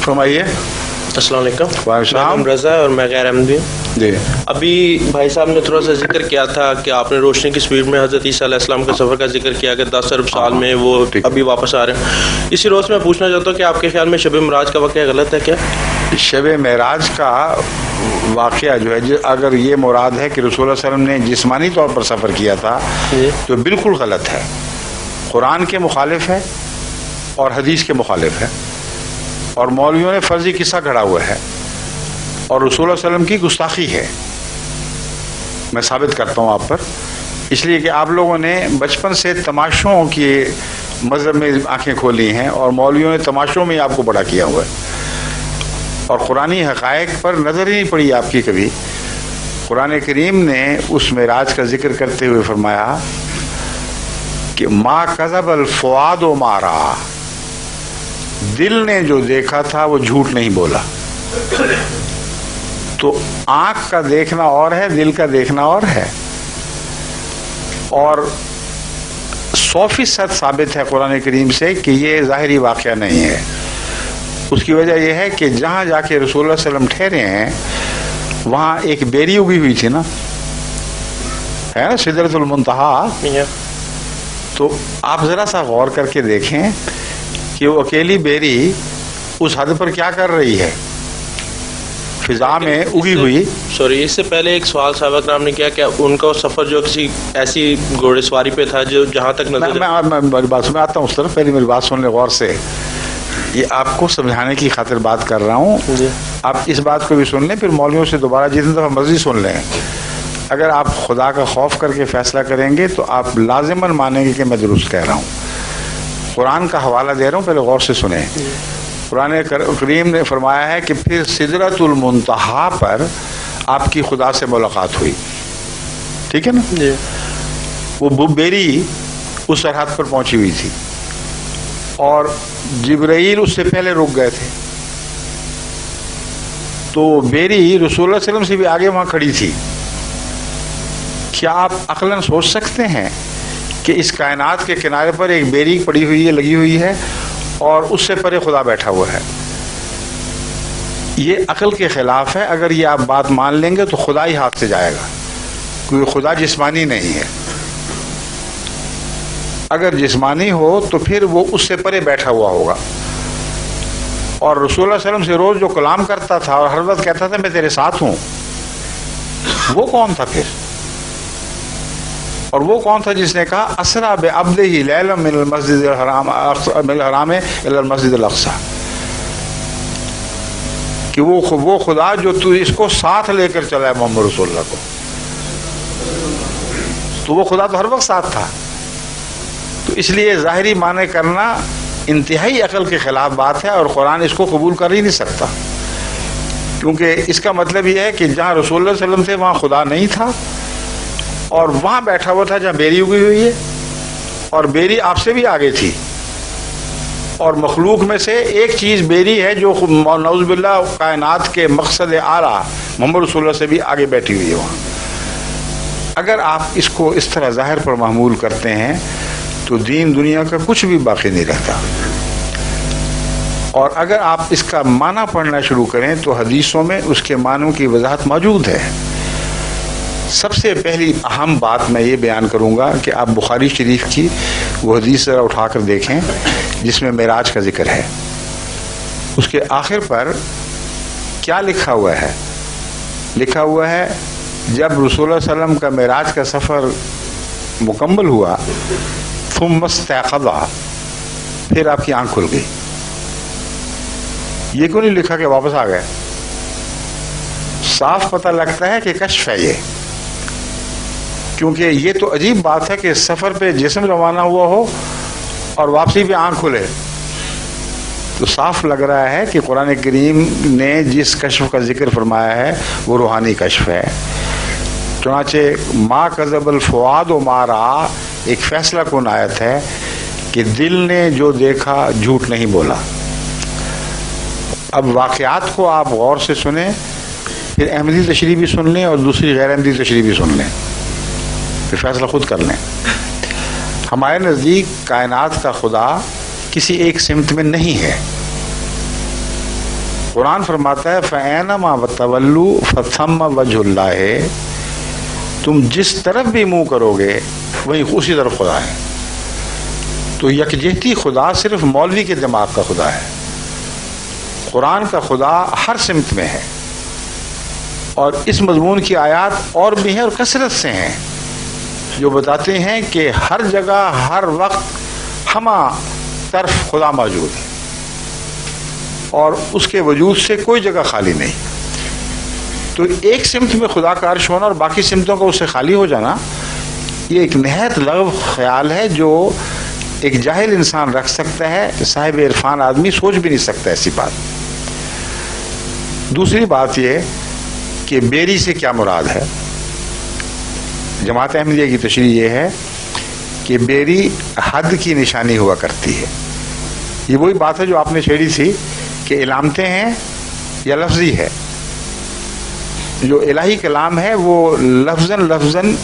فرمائیے. السلام علیکم. وعلیکم نام رضا ہے اور میں غیر احمدی ہوں. جی. ابھی بھائی صاحب نے تھوڑا سا ذکر کیا تھا کہ آپ نے روشنی کی سپیڈ میں حضرت عیسیٰ علیہ السلام کے سفر کا ذکر کیا کہ 10 ارب سال میں وہ ابھی واپس آ رہے ہیں. اسی روز میں پوچھنا چاہتا ہوں کہ آپ کے خیال میں شب معراج کا واقعہ غلط ہے کیا؟ شب معراج کا واقعہ جو ہے اگر یہ مراد ہے کہ رسول اللہ علیہ وسلم نے جسمانی طور پر سفر کیا تھا تو بالکل غلط ہے. قرآن کے مخالف ہے اور حدیث کے مخالف ہے اور مولویوں نے فرضی قصہ گھڑا ہوا ہے اور رسول اللہ علیہ وسلم کی گستاخی ہے. میں ثابت کرتا ہوں آپ پر، اس لیے کہ آپ لوگوں نے بچپن سے تماشوں کی مذہب میں آنکھیں کھولی ہیں اور مولویوں نے تماشوں میں آپ کو بڑا کیا ہوا ہے اور قرآنی حقائق پر نظر ہی نہیں پڑی آپ کی کبھی. قرآن کریم نے اس معراج کا ذکر کرتے ہوئے فرمایا کہ ما کذب الفؤاد ما رأى، دل نے جو دیکھا تھا وہ جھوٹ نہیں بولا. تو آنکھ کا دیکھنا اور ہے، دل کا دیکھنا اور ہے. اور 100% ثابت ہے قرآن کریم سے کہ یہ ظاہری واقعہ نہیں ہے. اس کی وجہ یہ ہے کہ جہاں جا کے رسول اللہ علیہ وسلم ٹھہرے ہیں وہاں ایک بیری اگی ہوئی تھی نا، ہے نا، سدرۃ المنتہا. تو آپ ذرا سا غور کر کے دیکھیں کہ وہ اکیلی بیری اس حد پر کیا کر رہی ہے، فضا میں اگی ہوئی. سوری، اس سے پہلے ایک سوال صحابہ کرام نے کیا کہ ان کا سفر جو کسی ایسی گھوڑے سواری پہ تھا جو جہاں تک نظر میں بات میں آتا ہوں اس طرف. پہلے میری بات سن لیں غور سے، یہ آپ کو سمجھانے کی خاطر بات کر رہا ہوں. آپ اس بات کو بھی سن لیں، پھر مولویوں سے دوبارہ جتنی دفعہ مرضی سن لیں. اگر آپ خدا کا خوف کر کے فیصلہ کریں گے تو آپ لازماً مانیں گے کہ میں درست کہہ رہا ہوں. قرآن کا حوالہ دے رہا ہوں، پہلے غور سے سنیں. قرآن کریم نے فرمایا ہے کہ پھر سدرۃ المنتہا پر آپ کی خدا سے ملاقات ہوئی. ٹھیک ہے نا؟ وہ بیری اس سرحد پر پہنچی ہوئی تھی اور جبرائیل اس سے پہلے رک گئے تھے. تو بیری رسول اللہ علیہ وسلم سے بھی آگے وہاں کھڑی تھی. کیا آپ عقلاً سوچ سکتے ہیں کہ اس کائنات کے کنارے پر ایک بیری پڑی ہوئی ہے، لگی ہوئی ہے، اور اس سے پرے خدا بیٹھا ہوا ہے؟ یہ عقل کے خلاف ہے. اگر یہ آپ بات مان لیں گے تو خدا ہی ہاتھ سے جائے گا، کیونکہ خدا جسمانی نہیں ہے. اگر جسمانی ہو تو پھر وہ اس سے پرے بیٹھا ہوا ہوگا. اور رسول اللہ علیہ وسلم سے روز جو کلام کرتا تھا اور ہر وقت کہتا تھا میں تیرے ساتھ ہوں، وہ کون تھا پھر؟ اور وہ کون تھا جس نے کہا اسرا بعبدہ لیلا من المسجد الحرام الی المسجد الاقصی، کہ وہ خدا جو تو اس کو ساتھ لے کر چلا ہے محمد رسول اللہ کو. تو وہ خدا تو ہر وقت ساتھ تھا. تو اس لیے ظاہری معنی کرنا انتہائی عقل کے خلاف بات ہے اور قرآن اس کو قبول کر ہی نہیں سکتا، کیونکہ اس کا مطلب یہ ہے کہ جہاں رسول اللہ صلی اللہ علیہ وسلم تھے وہاں خدا نہیں تھا اور وہاں بیٹھا ہوا تھا جہاں بیری اگی ہوئی ہے، اور بیری آپ سے بھی آگے تھی. اور مخلوق میں سے ایک چیز بیری ہے جو نعوذ باللہ کائنات کے مقصد اعلیٰ محمد رسول اللہ سے بھی آگے بیٹھی ہوئی ہے وہاں. اگر آپ اس کو اس طرح ظاہر پر محمول کرتے ہیں تو دین دنیا کا کچھ بھی باقی نہیں رہتا. اور اگر آپ اس کا معنی پڑھنا شروع کریں تو حدیثوں میں اس کے معنوں کی وضاحت موجود ہے. سب سے پہلی اہم بات میں یہ بیان کروں گا کہ آپ بخاری شریف کی وہ حدیث ذرا اٹھا کر دیکھیں جس میں معراج کا ذکر ہے. اس کے آخر پر کیا لکھا ہوا ہے؟ لکھا ہوا ہے جب رسول اللہ علیہ وسلم کا معراج کا سفر مکمل ہوا ثم استيقظ، پھر آپ کی آنکھ کھل گئی. یہ کیوں نہیں لکھا کہ واپس آ گئے؟ صاف پتہ لگتا ہے کہ کشف ہے یہ، کیونکہ یہ تو عجیب بات ہے کہ سفر پہ جسم روانہ ہوا ہو اور واپسی پہ آنکھ کھلے. تو صاف لگ رہا ہے کہ قرآن کریم نے جس کشف کا ذکر فرمایا ہے وہ روحانی کشف ہے. چنانچہ ما کذب الفؤاد ما رأى ایک فیصلہ کن آیت ہے کہ دل نے جو دیکھا جھوٹ نہیں بولا. اب واقعات کو آپ غور سے سنیں، پھر احمدی تشریح بھی سن لیں اور دوسری غیر احمدی تشریح بھی سن لیں، پھر فیصلہ خود کر لیں. ہمارے نزدیک کائنات کا خدا کسی ایک سمت میں نہیں ہے. قرآن فرماتا ہے فَأَيْنَمَا تَوَلُّوا فَثَمَّ وَجْهُ اللَّهِ، تم جس طرف بھی منہ کرو گے وہیں اسی طرف خدا ہے. تو یکجہتی خدا صرف مولوی کے دماغ کا خدا ہے. قرآن کا خدا ہر سمت میں ہے، اور اس مضمون کی آیات اور بھی ہیں اور کثرت سے ہیں جو بتاتے ہیں کہ ہر جگہ ہر وقت ہمہ طرف خدا موجود ہے، اور اس کے وجود سے کوئی جگہ خالی نہیں. تو ایک سمت میں خدا کا عرش ہونا اور باقی سمتوں کا اس سے خالی ہو جانا، یہ ایک نہایت لغو خیال ہے جو ایک جاہل انسان رکھ سکتا ہے. صاحب عرفان آدمی سوچ بھی نہیں سکتا ایسی بات. دوسری بات یہ کہ بیری سے کیا مراد ہے. جماعت احمدیہ کی تشریح یہ ہے کہ بیری حد کی نشانی ہوا کرتی ہے. یہ وہی بات ہے جو آپ نے چھیڑی تھی کہ علامتیں ہیں یا لفظی ہے. جو الہی کلام ہے وہ لفظاً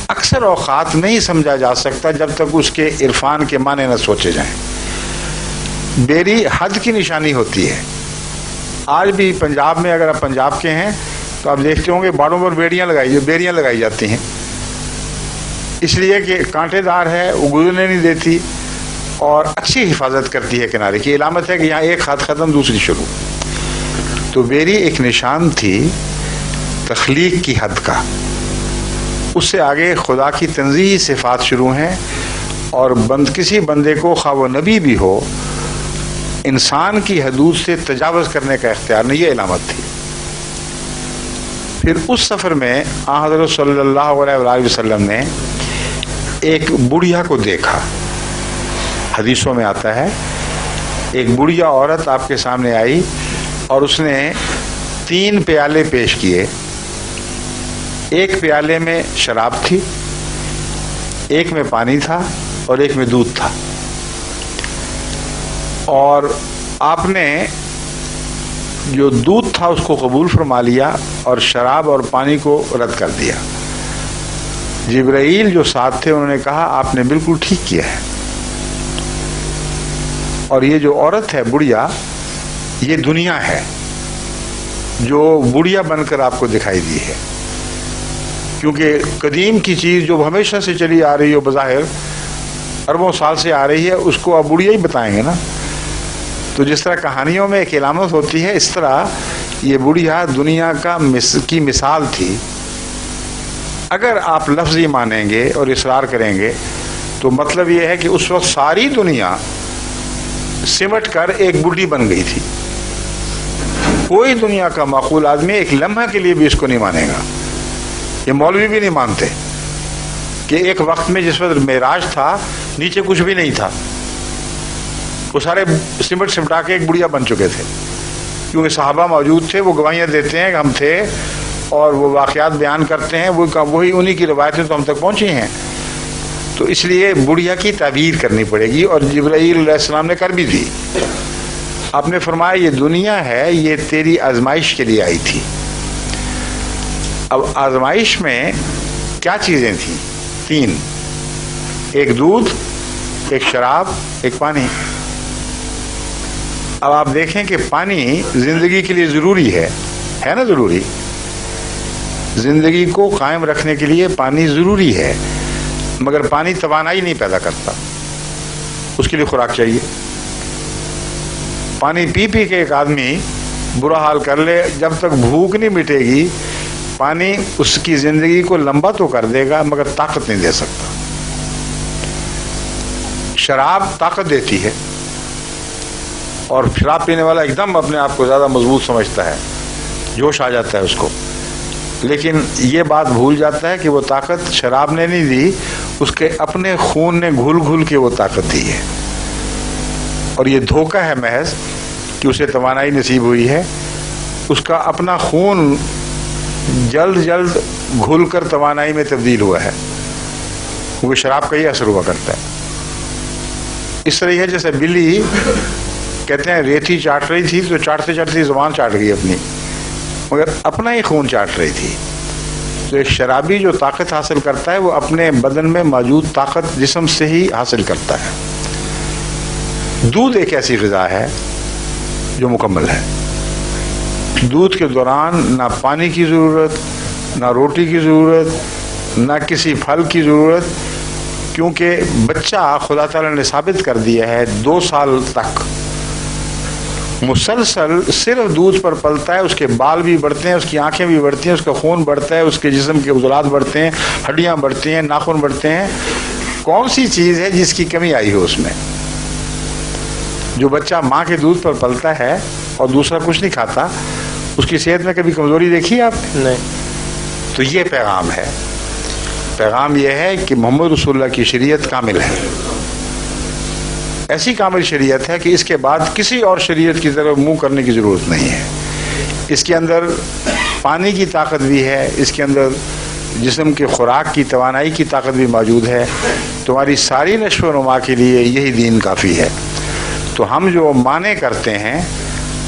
اکثر اوقات نہیں سمجھا جا سکتا جب تک اس کے عرفان کے معنی نہ سوچے جائیں. بیری حد کی نشانی ہوتی ہے. آج بھی پنجاب میں، اگر آپ پنجاب کے ہیں تو آپ دیکھتے ہوں گے باڑوں پر بیریاں لگائی جاتی ہیں، اس لیے کہ کانٹے دار ہے، وہ گزرنے نہیں دیتی اور اچھی حفاظت کرتی ہے کنارے کی. علامت ہے کہ یہاں ایک ہاتھ ختم دوسری شروع. تو بیری ایک نشان تھی تخلیق کی حد کا. اس سے آگے خدا کی تنزیہی صفات شروع ہیں، اور کسی بندے کو خواہ وہ نبی بھی ہو انسان کی حدود سے تجاوز کرنے کا اختیار نہیں. یہ علامت تھی. پھر اس سفر میں حضرت صلی اللہ علیہ وآلہ وسلم نے ایک بڑھیا کو دیکھا. حدیثوں میں آتا ہے ایک بڑھیا عورت آپ کے سامنے آئی اور اس نے 3 پیالے پیش کیے. ایک پیالے میں شراب تھی، ایک میں پانی تھا اور ایک میں دودھ تھا. اور آپ نے جو دودھ تھا اس کو قبول فرما لیا اور شراب اور پانی کو رد کر دیا. جبرائیل جو ساتھ تھے انہوں نے کہا آپ نے بالکل ٹھیک کیا ہے. اور یہ جو عورت ہے بڑھیا، یہ دنیا ہے جو بڑھیا بن کر آپ کو دکھائی دی ہے. کیونکہ قدیم کی چیز جو ہمیشہ سے چلی آ رہی ہو، بظاہر اربوں سال سے آ رہی ہے، اس کو آپ بڑھیا ہی بتائیں گے نا. تو جس طرح کہانیوں میں ایک علامت ہوتی ہے، اس طرح یہ بڑھیا دنیا کی مثال تھی. اگر آپ لفظی مانیں گے اور اصرار کریں گے تو مطلب یہ ہے کہ اس وقت ساری دنیا سمٹ کر ایک بڑھی بن گئی تھی. کوئی دنیا کا معقول آدمی ایک لمحہ کے لیے بھی اس کو نہیں مانے گا. یہ مولوی بھی نہیں مانتے کہ ایک وقت میں جس وقت معراج تھا نیچے کچھ بھی نہیں تھا، وہ سارے سمٹا کے ایک بڑھیا بن چکے تھے. کیونکہ صحابہ موجود تھے، وہ گواہیاں دیتے ہیں کہ ہم تھے، اور وہ واقعات بیان کرتے ہیں، وہی انہی کی روایتیں تو ہم تک پہنچی ہیں. تو اس لیے بڑھیا کی تعبیر کرنی پڑے گی، اور جبرائیل علیہ السلام نے کر بھی دی. آپ نے فرمایا یہ دنیا ہے، یہ تیری آزمائش کے لیے آئی تھی. اب آزمائش میں کیا چیزیں تھیں؟ 3، ایک دودھ، ایک شراب، ایک پانی. اب آپ دیکھیں کہ پانی زندگی کے لیے ضروری ہے نا؟ ضروری، زندگی کو قائم رکھنے کے لیے پانی ضروری ہے، مگر پانی توانائی نہیں پیدا کرتا، اس کے لیے خوراک چاہیے. پانی پی کے ایک آدمی برا حال کر لے، جب تک بھوک نہیں مٹے گی پانی اس کی زندگی کو لمبا تو کر دے گا مگر طاقت نہیں دے سکتا. شراب طاقت دیتی ہے، اور شراب پینے والا ایک دم اپنے آپ کو زیادہ مضبوط سمجھتا ہے، جوش آ جاتا ہے اس کو. لیکن یہ بات بھول جاتا ہے کہ وہ طاقت شراب نے نہیں دی، اس کے اپنے خون نے گھل کے وہ طاقت دی ہے. اور یہ دھوکہ ہے محض کہ اسے توانائی نصیب ہوئی ہے. اس کا اپنا خون جلد گھل کر توانائی میں تبدیل ہوا ہے، کیونکہ شراب کا ہی اثر ہوا کرتا ہے. اس طرح ہے جیسے بلی کہتے ہیں ریتی چاٹ رہی تھی تو چاٹتے زبان چاٹ گئی اپنی، مگر اپنا ہی خون چاٹ رہی تھی. تو ایک شرابی جو طاقت حاصل کرتا ہے وہ اپنے بدن میں موجود طاقت جسم سے ہی حاصل کرتا ہے. دودھ ایک ایسی غذا ہے جو مکمل ہے. دودھ کے دوران نہ پانی کی ضرورت، نہ روٹی کی ضرورت، نہ کسی پھل کی ضرورت، کیونکہ بچہ خدا تعالیٰ نے ثابت کر دیا ہے 2 سال تک مسلسل صرف دودھ پر پلتا ہے، اس کے بال بھی بڑھتے ہیں، اس کی آنکھیں بھی بڑھتی ہیں، اس کا خون بڑھتا ہے، اس کے جسم کے عضلات بڑھتے ہیں، ہڈیاں بڑھتی ہیں، ناخن بڑھتے ہیں۔ کون سی چیز ہے جس کی کمی آئی ہو اس میں؟ جو بچہ ماں کے دودھ پر پلتا ہے اور دوسرا کچھ نہیں کھاتا، اس کی صحت میں کبھی کمزوری دیکھی آپ نے؟ نہیں۔ تو یہ پیغام ہے، پیغام یہ ہے کہ محمد رسول اللہ کی شریعت کامل ہے، ایسی کامل شریعت ہے کہ اس کے بعد کسی اور شریعت کی طرف منہ کرنے کی ضرورت نہیں ہے۔ اس کے اندر پانی کی طاقت بھی ہے، اس کے اندر جسم کی خوراک کی توانائی کی طاقت بھی موجود ہے، تمہاری ساری نشو و نما کے لیے یہی دین کافی ہے۔ تو ہم جو معنی کرتے ہیں،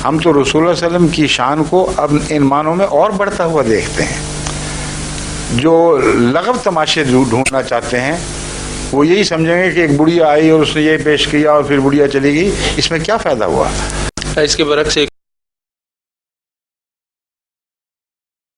ہم تو رسول اللہ صلی اللہ علیہ وسلم کی شان کو اب ان معنوں میں اور بڑھتا ہوا دیکھتے ہیں۔ جو لغو تماشے ڈھونڈنا چاہتے ہیں وہ یہی سمجھیں گے کہ ایک بڑھیا آئی اور اس نے یہ پیش کیا اور پھر بڑھیا چلی گئی، اس میں کیا فائدہ ہوا؟ اس کے برعکس ایک